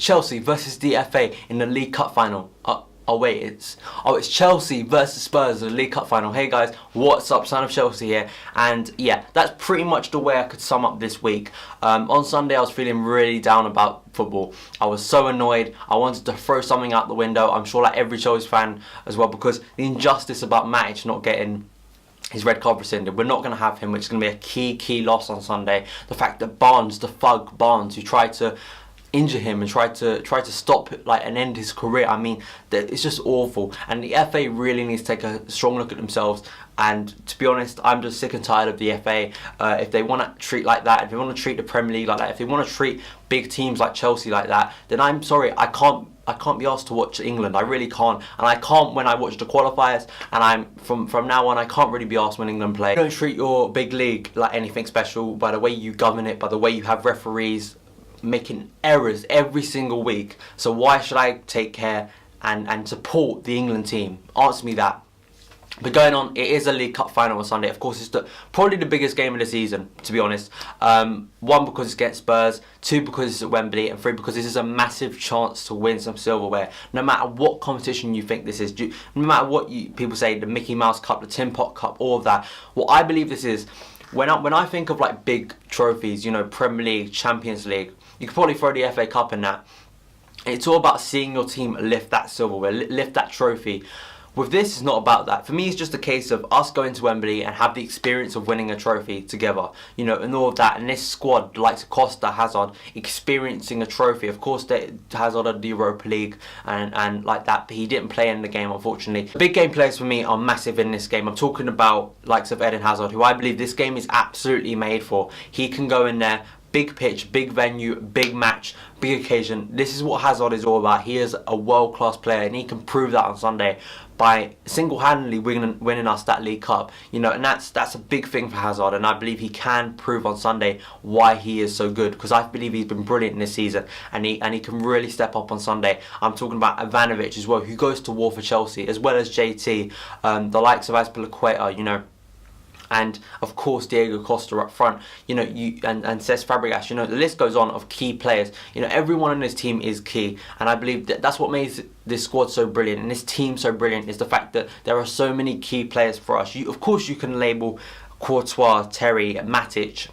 Chelsea versus the FA in the League Cup final. It's Chelsea versus Spurs in the League Cup final. Hey guys, what's up? Son of Chelsea here. And yeah, that's pretty much the way I could sum up this week. On Sunday I was feeling really down about football. I was so annoyed. I wanted to throw something out the window. I'm sure like every Chelsea fan as well, because the injustice about Matic not getting his red card rescinded. We're not going to have him, which is going to be a key loss on Sunday. The fact that Barnes, the thug Barnes, who tried to injure him and try to stop and end his career. I mean, it's just awful. And the FA really needs to take a strong look at themselves. And to be honest, I'm just sick and tired of the FA. If they want to treat like that, if they want to treat the Premier League like that, if they want to treat big teams like Chelsea like that, then I'm sorry, I can't be asked to watch England. I really can't. And I can't when I watch the qualifiers. And I'm from now on, I can't really be asked when England play. Don't treat your big league like anything special by the way you govern it, by the way you have referees making errors every single week. So why should I take care and support the England team? Answer me that. But going on, it is a League Cup final on Sunday. Of course, it's probably the biggest game of the season, to be honest. One, because it's against Spurs. Two, because it's at Wembley. And three, because this is a massive chance to win some silverware. No matter what competition you think this is, no matter what people say, the Mickey Mouse Cup, the Tin Pot Cup, all of that. What I believe this is, when I think of like big trophies, you know, Premier League, Champions League, you could probably throw the FA Cup in that. It's all about seeing your team lift that silverware, lift that trophy. With this, it's not about that. For me, it's just a case of us going to Wembley and have the experience of winning a trophy together, you know, and all of that. And this squad, like Costa, Hazard, experiencing a trophy. Of course, Hazard had the Europa League and like that, but he didn't play in the game, unfortunately. The big game players for me are massive in this game. I'm talking about likes of Eden Hazard, who I believe this game is absolutely made for. He can go in there. Big pitch, big venue, big match, big occasion. This is what Hazard is all about. He is a world-class player, and he can prove that on Sunday by single-handedly winning us that League Cup. You know, and that's a big thing for Hazard, and I believe he can prove on Sunday why he is so good, because I believe he's been brilliant in this season, and he can really step up on Sunday. I'm talking about Ivanovic as well, who goes to war for Chelsea, as well as JT, the likes of Azpilicueta, you know, and of course Diego Costa up front, you know, and Cesc Fabregas, you know, the list goes on of key players. You know, everyone in this team is key, and I believe that's what makes this squad so brilliant and this team so brilliant, is the fact that there are so many key players for us. Of course you can label Courtois, Terry, Matic,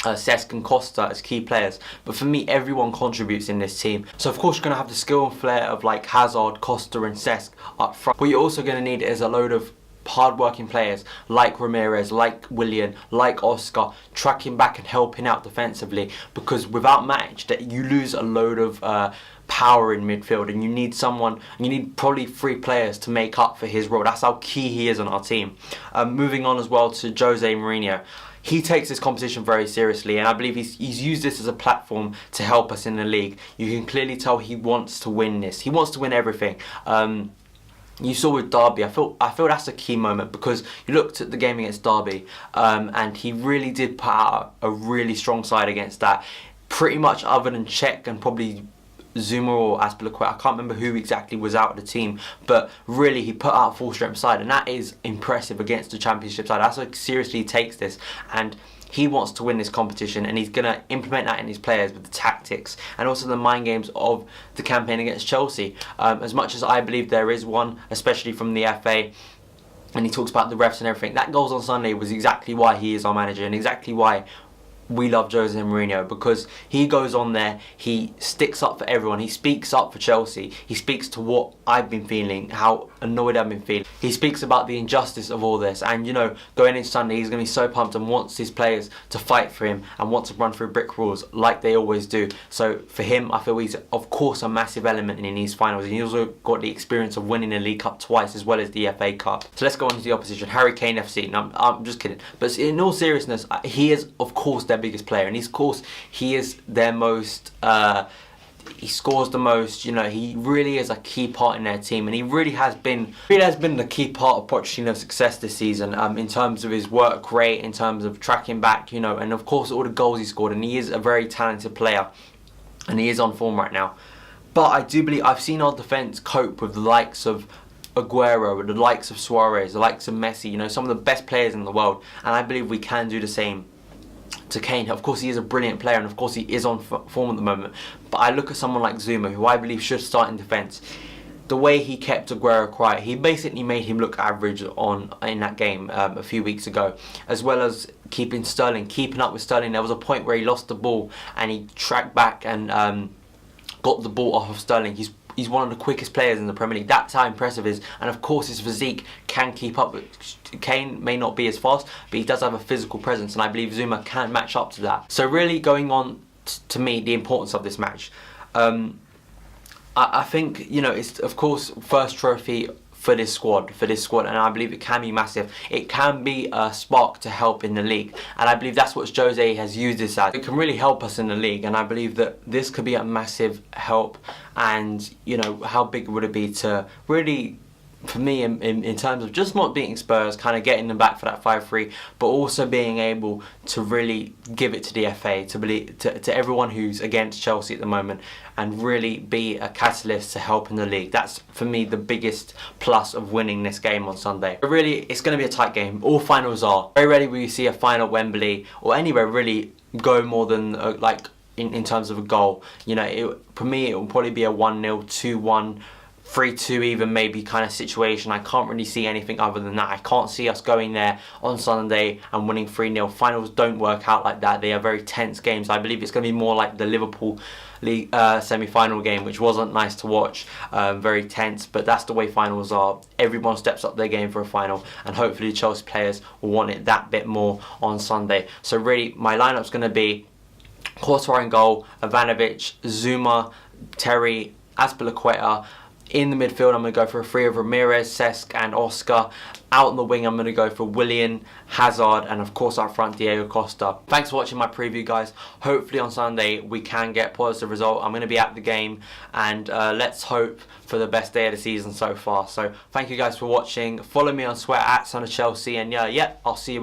Cesc and Costa as key players, but for me everyone contributes in this team. So of course you're going to have the skill and flair of like Hazard, Costa and Cesc up front. What you're also going to need is a load of hard-working players like Ramirez, like Willian, like Oscar, tracking back and helping out defensively, because without Matic that you lose a load of power in midfield, and you need probably 3 players to make up for his role. That's how key he is on our team. Moving on as well to Jose Mourinho. He takes this competition very seriously, and I believe he's used this as a platform to help us in the league. You can clearly tell he wants to win this. He wants to win everything. You saw with Derby, I feel that's a key moment, because you looked at the game against Derby, and he really did put out a really strong side against that. Pretty much other than Czech and probably Zuma or Azpilicueta, I can't remember who exactly was out of the team, but really he put out a full strength side, and that is impressive against the Championship side. That's how seriously he takes this, and he wants to win this competition, and he's going to implement that in his players with the tactics and also the mind games of the campaign against Chelsea. As much as I believe there is one, especially from the FA, and he talks about the refs and everything, that goals on Sunday was exactly why he is our manager, and exactly why we love Jose Mourinho, because he goes on there, he sticks up for everyone, he speaks up for Chelsea, he speaks to what I've been feeling, how annoyed I've been feeling. He speaks about the injustice of all this, and you know, going into Sunday he's going to be so pumped and wants his players to fight for him and want to run through brick walls like they always do. So for him, I feel he's of course a massive element in these finals, and he's also got the experience of winning the League Cup twice as well as the FA Cup. So let's go on to the opposition, Harry Kane FC. No, I'm just kidding, but in all seriousness, he is of course their biggest player, and of course he is their most he scores the most. You know, he really is a key part in their team, and he really has been the key part of Pochettino's success this season, in terms of his work rate, in terms of tracking back, you know, and of course all the goals he scored. And he is a very talented player, and he is on form right now. But I do believe I've seen our defence cope with the likes of Aguero, the likes of Suarez, the likes of Messi, you know, some of the best players in the world, and I believe we can do the same to Kane. Of course, he is a brilliant player, and of course, he is on form at the moment. But I look at someone like Zuma, who I believe should start in defence. The way he kept Aguero quiet, he basically made him look average in that game a few weeks ago, as well as keeping up with Sterling. There was a point where he lost the ball and he tracked back and got the ball off of Sterling. He's one of the quickest players in the Premier League. That's how impressive he is. And of course his physique can keep up with Kane. May not be as fast, but he does have a physical presence, and I believe Zuma can match up to that. So really going on to me, the importance of this match. I think, you know, it's of course first trophy for this squad, and I believe it can be massive. It can be a spark to help in the league, and I believe that's what Jose has used this as. It can really help us in the league, and I believe that this could be a massive help. And you know, how big would it be to really, for me, in terms of just not beating Spurs, kind of getting them back for that 5-3, but also being able to really give it to the FA, to everyone who's against Chelsea at the moment, and really be a catalyst to help in the league. That's, for me, the biggest plus of winning this game on Sunday. But really, it's going to be a tight game. All finals are. Very rarely will you see a final at Wembley, or anywhere really, go more than, in terms of a goal. You know, for me, it will probably be a 1-0, 2-1, 3-2 even maybe kind of situation. I can't really see anything other than that. I can't see us going there on Sunday and winning 3-0. Finals don't work out like that. They are very tense games. I believe it's going to be more like the Liverpool League semi-final game, which wasn't nice to watch. Very tense, but that's the way finals are. Everyone steps up their game for a final, and hopefully the Chelsea players will want it that bit more on Sunday. So really, my lineup's going to be Courtois in goal, Ivanovic, Zuma, Terry, Azpilicueta. In the midfield, I'm going to go for a three of Ramirez, Cesc and Oscar. Out on the wing, I'm going to go for Willian, Hazard, and of course up front, Diego Costa. Thanks for watching my preview, guys. Hopefully on Sunday we can get a positive result. I'm going to be at the game, and let's hope for the best day of the season so far. So thank you guys for watching. Follow me on Twitter at Son of Chelsea, and yeah, I'll see you.